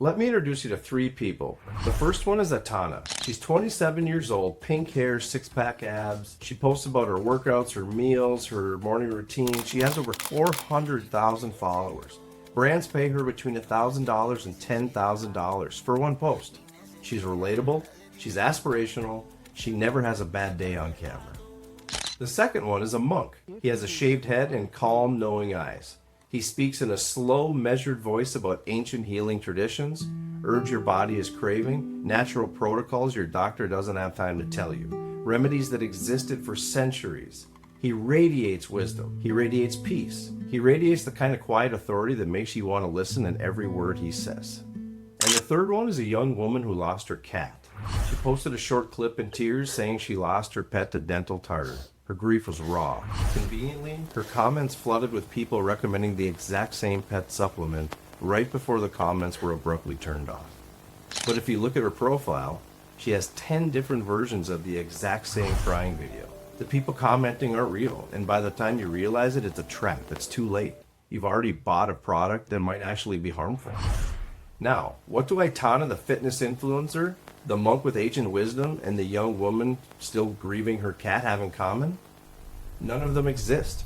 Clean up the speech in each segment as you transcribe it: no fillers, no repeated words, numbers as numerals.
Let me introduce you to three people. The first one is Aitana. She's 27 years old, pink hair, six-pack abs. She posts about her workouts, her meals, her morning routine. She has over 400,000 followers. Brands pay her between $1,000 and $10,000 for one post. She's relatable, she's aspirational, she never has a bad day on camera. The second one is a monk. He has a shaved head and calm, knowing eyes. He speaks in a slow, measured voice about ancient healing traditions, herbs your body is craving, natural protocols your doctor doesn't have time to tell you, remedies that existed for centuries. He radiates wisdom. He radiates peace. He radiates the kind of quiet authority that makes you want to listen in every word he says. And the third one is a young woman who lost her cat. She posted a short clip in tears saying she lost her pet to dental tartar. Her grief was raw. Conveniently, her comments flooded with people recommending the exact same pet supplement right before the comments were abruptly turned off. But if you look at her profile, she has 10 different versions of the exact same crying video. The people commenting aren't real, and by the time you realize it, it's a trap. It's too late. You've already bought a product that might actually be harmful. Now, what do Aitana, the fitness influencer, the monk with ancient wisdom, and the young woman still grieving her cat have in common? None of them exist.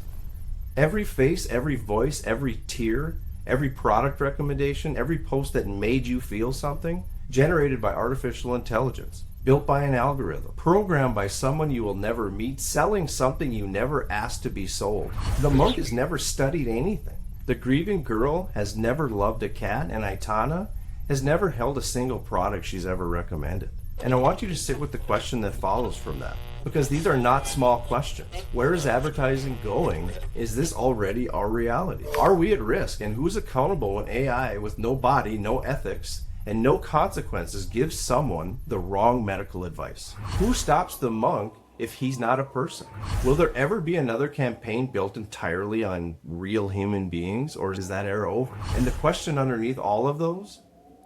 Every face, every voice, every tear, every product recommendation, every post that made you feel something, generated by artificial intelligence, built by an algorithm, programmed by someone you will never meet, selling something you never asked to be sold. The monk has never studied anything. The grieving girl has never loved a cat, and Aitana has never held a single product she's ever recommended. And I want you to sit with the question that follows from that, because these are not small questions. Where is advertising going? Is this already our reality? Are we at risk? And who's accountable when AI with no body, no ethics, and no consequences gives someone the wrong medical advice? Who stops the monk if he's not a person? Will there ever be another campaign built entirely on real human beings, or is that era over? And the question underneath all of those,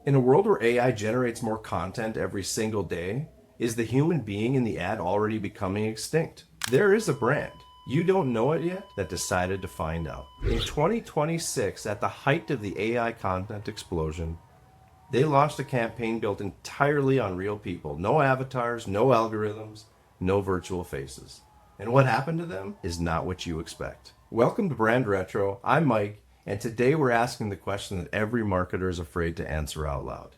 in a world where AI generates more content every single day, is the human being in the ad already becoming extinct? There is a brand, you don't know it yet, that decided to find out. In 2026, at the height of the AI content explosion, they launched a campaign built entirely on real people. No avatars, no algorithms, no virtual faces. And what happened to them is not what you expect. Welcome to Brand Retro. I'm Mike, and today we're asking the question that every marketer is afraid to answer out loud.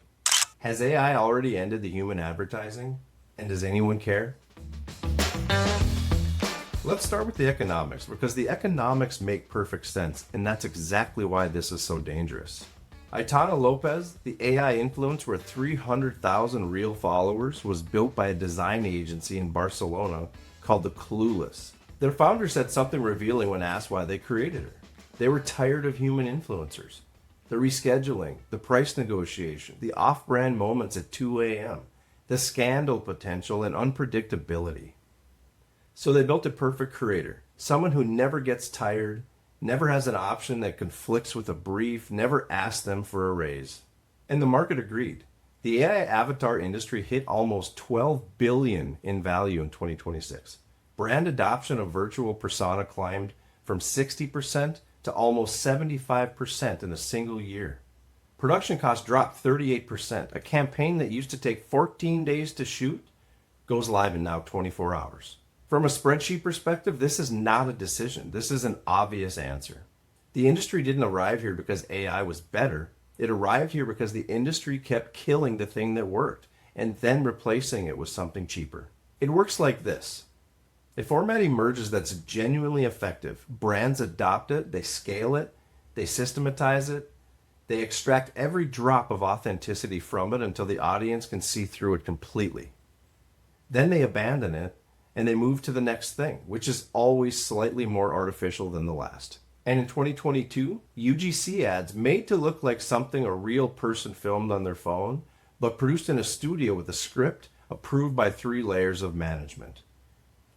Has AI already ended the human advertising? And does anyone care? Let's start with the economics, because the economics make perfect sense, and that's exactly why this is so dangerous. Aitana Lopez, the AI influencer with 300,000 real followers, was built by a design agency in Barcelona called The Clueless. Their founder said something revealing when asked why they created her. They were tired of human influencers. The rescheduling, the price negotiation, the off-brand moments at 2 a.m., the scandal potential and unpredictability. So they built a perfect creator, someone who never gets tired, never has an option that conflicts with a brief, never asks them for a raise. And the market agreed. The AI avatar industry hit almost $12 billion in value in 2026. Brand adoption of virtual persona climbed from 60% to almost 75% in a single year. Production costs dropped 38%. A campaign that used to take 14 days to shoot goes live in now 24 hours. From a spreadsheet perspective, this is not a decision. This is an obvious answer. The industry didn't arrive here because AI was better. It arrived here because the industry kept killing the thing that worked and then replacing it with something cheaper. It works like this. A format emerges that's genuinely effective. Brands adopt it, they scale it, they systematize it, they extract every drop of authenticity from it until the audience can see through it completely. Then they abandon it and they move to the next thing, which is always slightly more artificial than the last. And in 2022, UGC ads made to look like something a real person filmed on their phone, but produced in a studio with a script approved by 3 layers of management.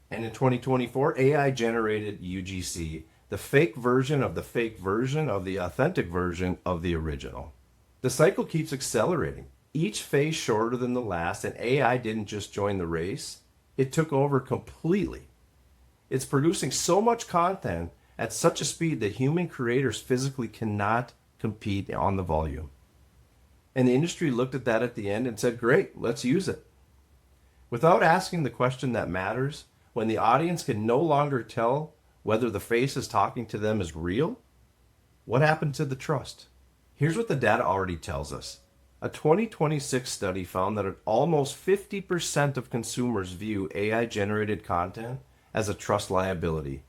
And in 2024, AI generated UGC, the fake version of the authentic version of the original. The cycle keeps accelerating, each phase shorter than the last, and AI didn't just join the race, it took over completely. It's producing so much content at such a speed that human creators physically cannot compete on the volume. And the industry looked at that at the end and said, great, let's use it. Without asking the question that matters, when the audience can no longer tell whether the face is talking to them is real, what happened to the trust? Here's what the data already tells us. A 2026 study found that almost 50% of consumers view AI-generated content as a trust liability.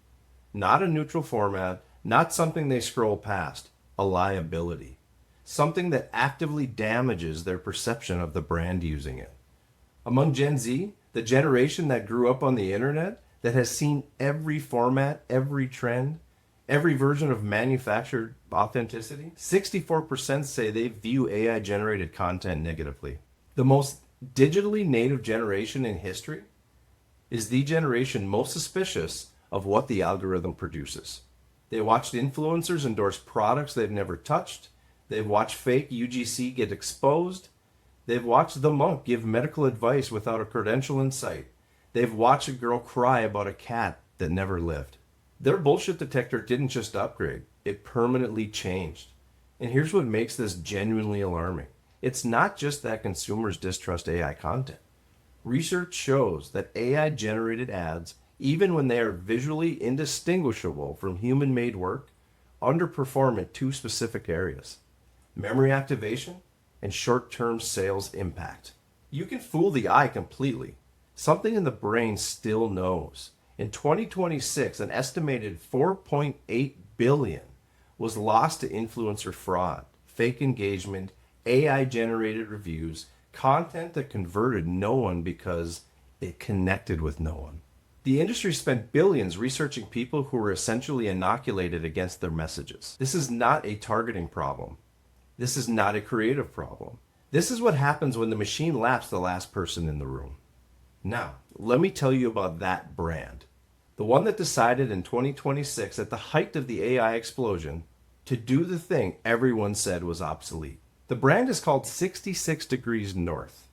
Not a neutral format, not something they scroll past, a liability. Something that actively damages their perception of the brand using it. Among Gen Z, the generation that grew up on the internet, that has seen every format, every trend, every version of manufactured authenticity, 64% say they view AI-generated content negatively. The most digitally native generation in history is the generation most suspicious of what the algorithm produces. They watched influencers endorse products they've never touched. They've watched fake UGC get exposed. They've watched the monk give medical advice without a credential in sight. They've watched a girl cry about a cat that never lived. Their bullshit detector didn't just upgrade, it permanently changed. And here's what makes this genuinely alarming. It's not just that consumers distrust AI content. Research shows that AI-generated ads, even when they are visually indistinguishable from human-made work, underperform in two specific areas: memory activation and short-term sales impact. You can fool the eye completely. Something in the brain still knows. In 2026, an estimated 4.8 billion was lost to influencer fraud, fake engagement, AI-generated reviews, content that converted no one because it connected with no one. The industry spent billions researching people who were essentially inoculated against their messages. This is not a targeting problem. This is not a creative problem. This is what happens when the machine laps the last person in the room. Now, let me tell you about that brand. The one that decided in 2026, at the height of the AI explosion, to do the thing everyone said was obsolete. The brand is called 66 Degrees North.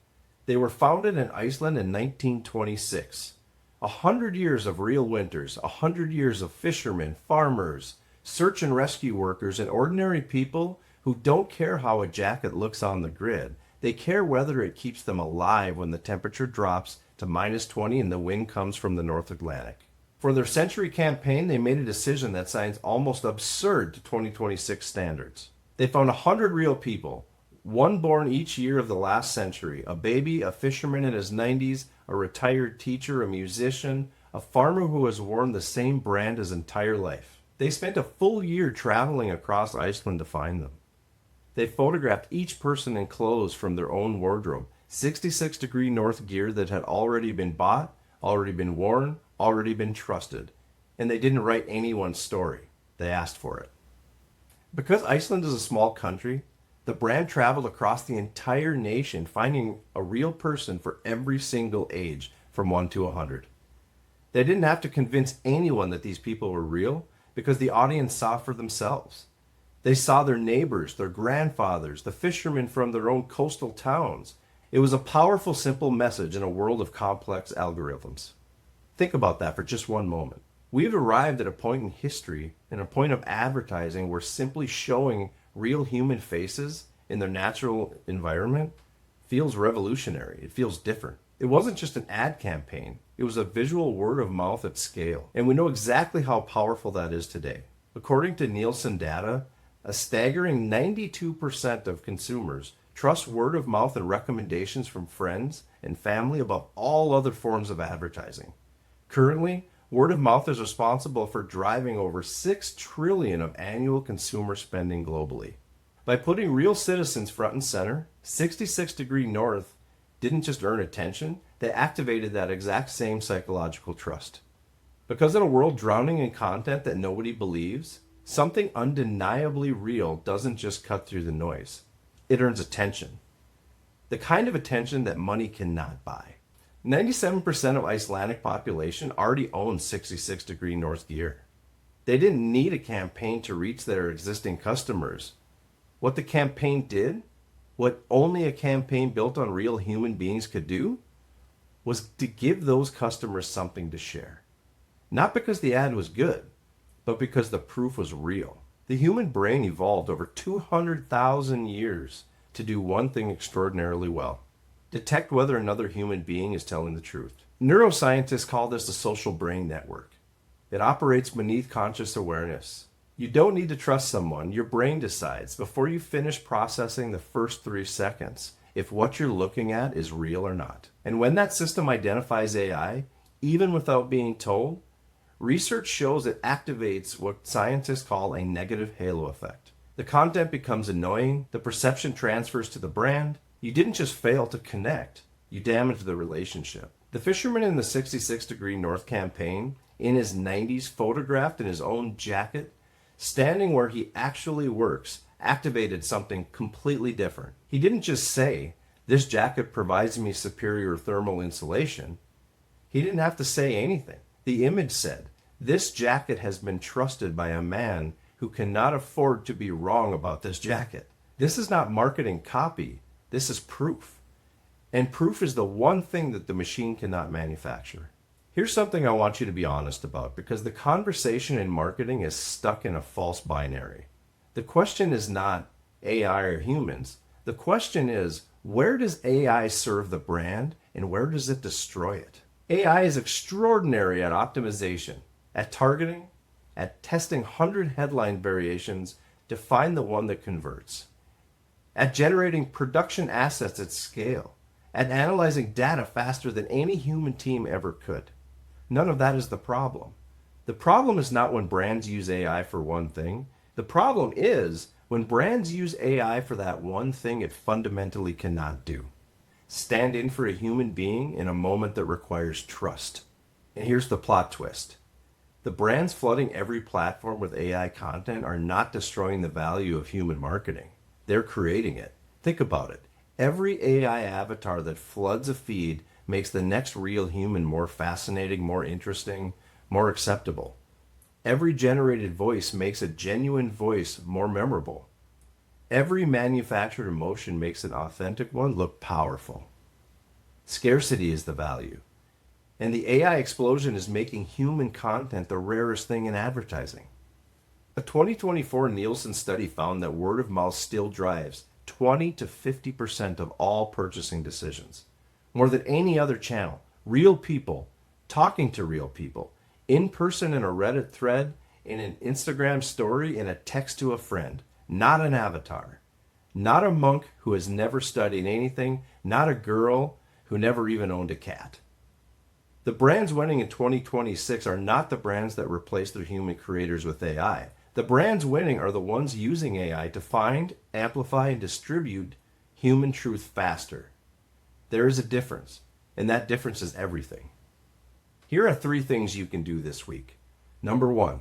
They were founded in Iceland in 1926. 100 years of real winters, 100 years of fishermen, farmers, search and rescue workers, and ordinary people who don't care how a jacket looks on the grid. They care whether it keeps them alive when the temperature drops to -20 and the wind comes from the North Atlantic. For their century campaign, they made a decision that sounds almost absurd to 2026 standards. They found 100 real people, one born each year of the last century: a baby, a fisherman in his 90s, a retired teacher, a musician, a farmer who has worn the same brand his entire life. They spent a full year traveling across Iceland to find them. They photographed each person in clothes from their own wardrobe, 66 degree north gear that had already been bought, already been worn, already been trusted. And they didn't write anyone's story. They asked for it. Because Iceland is a small country, the brand traveled across the entire nation, finding a real person for every single age from 1 to 100. They didn't have to convince anyone that these people were real because the audience saw for themselves. They saw their neighbors, their grandfathers, the fishermen from their own coastal towns. It was a powerful, simple message in a world of complex algorithms. Think about that for just one moment. We've arrived at a point in history and a point of advertising where simply showing real human faces in their natural environment feels revolutionary. It feels different. It wasn't just an ad campaign. It was a visual word of mouth at scale. And we know exactly how powerful that is today. According to Nielsen data, a staggering 92% of consumers trust word of mouth and recommendations from friends and family above all other forms of advertising. Currently, word of mouth is responsible for driving over $6 trillion of annual consumer spending globally. By putting real citizens front and center, 66 Degree North didn't just earn attention, they activated that exact same psychological trust. Because in a world drowning in content that nobody believes, something undeniably real doesn't just cut through the noise. It earns attention. The kind of attention that money cannot buy. 97% of Icelandic population already owns 66 Degree North gear. They didn't need a campaign to reach their existing customers. What the campaign did, what only a campaign built on real human beings could do, was to give those customers something to share. Not because the ad was good, but because the proof was real. The human brain evolved over 200,000 years to do one thing extraordinarily well: detect whether another human being is telling the truth. Neuroscientists call this the social brain network. It operates beneath conscious awareness. You don't need to trust someone. Your brain decides before you finish processing the first 3 seconds if what you're looking at is real or not. And when that system identifies AI, even without being told, research shows it activates what scientists call a negative halo effect. The content becomes annoying, the perception transfers to the brand. You didn't just fail to connect, you damaged the relationship. The fisherman in the 66 Degree North campaign, in his 90s, photographed in his own jacket, standing where he actually works, activated something completely different. He didn't just say, "This jacket provides me superior thermal insulation." He didn't have to say anything. The image said, "This jacket has been trusted by a man who cannot afford to be wrong about this jacket." This is not marketing copy. This is proof. And proof is the one thing that the machine cannot manufacture. Here's something I want you to be honest about, because the conversation in marketing is stuck in a false binary. The question is not AI or humans. The question is, where does AI serve the brand and where does it destroy it? AI is extraordinary at optimization, at targeting, at testing 100 headline variations to find the one that converts, at generating production assets at scale, at analyzing data faster than any human team ever could. None of that is the problem. The problem is not when brands use AI for one thing. The problem is when brands use AI for that one thing it fundamentally cannot do: stand in for a human being in a moment that requires trust. And here's the plot twist. The brands flooding every platform with AI content are not destroying the value of human marketing. They're creating it. Think about it. Every AI avatar that floods a feed makes the next real human more fascinating, more interesting, more acceptable. Every generated voice makes a genuine voice more memorable. Every manufactured emotion makes an authentic one look powerful. Scarcity is the value. And the AI explosion is making human content the rarest thing in advertising. A 2024 Nielsen study found that word of mouth still drives 20 to 50% of all purchasing decisions. More than any other channel, real people talking to real people, in person in a Reddit thread, in an Instagram story, in a text to a friend, not an avatar, not a monk who has never studied anything, not a girl who never even owned a cat. The brands winning in 2026 are not the brands that replace their human creators with AI. The brands winning are the ones using AI to find, amplify, and distribute human truth faster. There is a difference, and that difference is everything. Here are 3 things you can do this week. Number 1,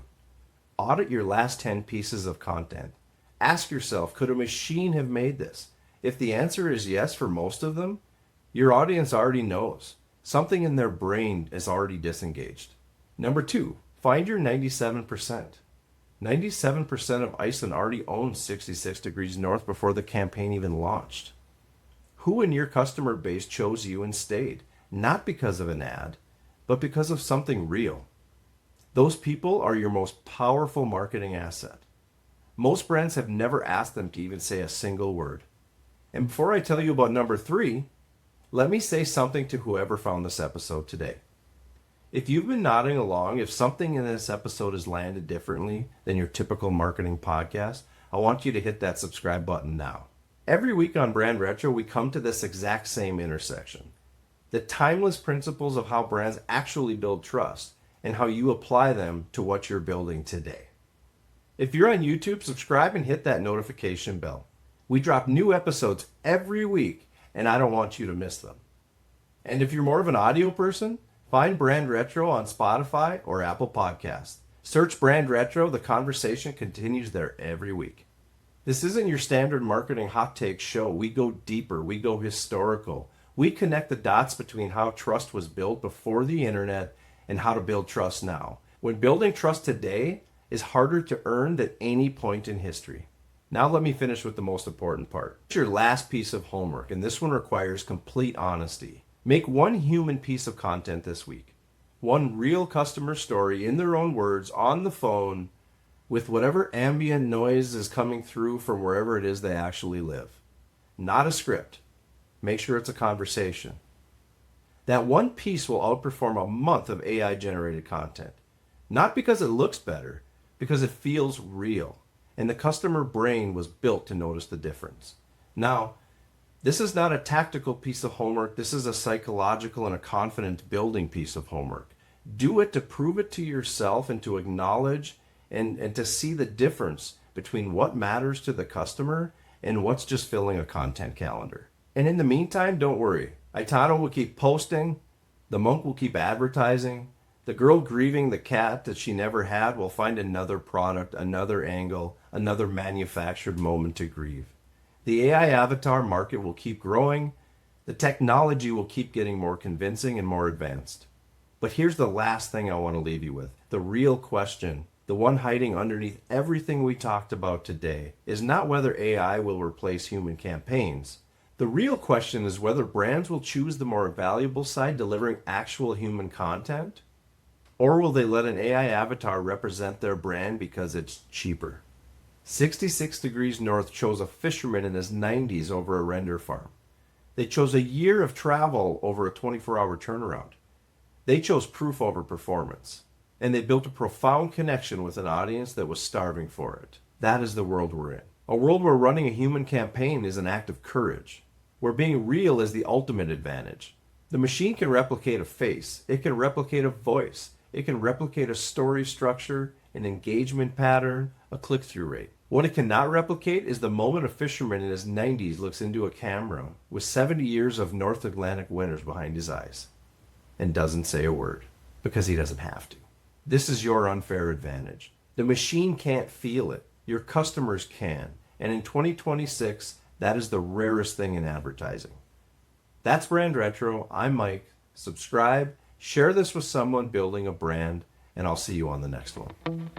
audit your last 10 pieces of content. Ask yourself, could a machine have made this? If the answer is yes for most of them, your audience already knows. Something in their brain is already disengaged. Number 2, find your 97%. 97% of Iceland already owns 66 Degrees North before the campaign even launched. Who in your customer base chose you and stayed? Not because of an ad, but because of something real. Those people are your most powerful marketing asset. Most brands have never asked them to even say a single word. And before I tell you about number 3, let me say something to whoever found this episode today. If you've been nodding along, if something in this episode has landed differently than your typical marketing podcast, I want you to hit that subscribe button now. Every week on Brand Retro, we come to this exact same intersection. The timeless principles of how brands actually build trust and how you apply them to what you're building today. If you're on YouTube, subscribe and hit that notification bell. We drop new episodes every week, and I don't want you to miss them. And if you're more of an audio person, find Brand Retro on Spotify or Apple Podcasts. Search Brand Retro. The conversation continues there every week. This isn't your standard marketing hot take show. We go deeper. We go historical. We connect the dots between how trust was built before the internet and how to build trust now, when building trust today is harder to earn than any point in history. Now let me finish with the most important part. It's your last piece of homework, and this one requires complete honesty. Make one human piece of content this week. One real customer story in their own words, on the phone, with whatever ambient noise is coming through from wherever it is they actually live. not a script. Make sure it's a conversation. That one piece will outperform a month of AI generated content. Not because it looks better, because it feels real. And the customer brain was built to notice the difference. Now, this is not a tactical piece of homework. This is a psychological and a confidence building piece of homework. Do it to prove it to yourself and to acknowledge and to see the difference between what matters to the customer and what's just filling a content calendar. And in the meantime, don't worry. Aitana will keep posting. The monk will keep advertising. The girl grieving the cat that she never had will find another product, another angle, another manufactured moment to grieve. The AI avatar market will keep growing. The technology will keep getting more convincing and more advanced. But here's the last thing I want to leave you with. The real question, the one hiding underneath everything we talked about today, is not whether AI will replace human campaigns. The real question is whether brands will choose the more valuable side, delivering actual human content, or will they let an AI avatar represent their brand because it's cheaper? 66 Degrees North chose a fisherman in his 90s over a render farm. They chose a year of travel over a 24-hour turnaround. They chose proof over performance. And they built a profound connection with an audience that was starving for it. That is the world we're in. A world where running a human campaign is an act of courage, where being real is the ultimate advantage. The machine can replicate a face. It can replicate a voice. It can replicate a story structure, an engagement pattern, a click-through rate. What it cannot replicate is the moment a fisherman in his 90s looks into a camera with 70 years of North Atlantic winters behind his eyes and doesn't say a word because he doesn't have to. This is your unfair advantage. The machine can't feel it. Your customers can. And in 2026, that is the rarest thing in advertising. That's Brand Retro. I'm Mike. Subscribe, share this with someone building a brand, and I'll see you on the next one.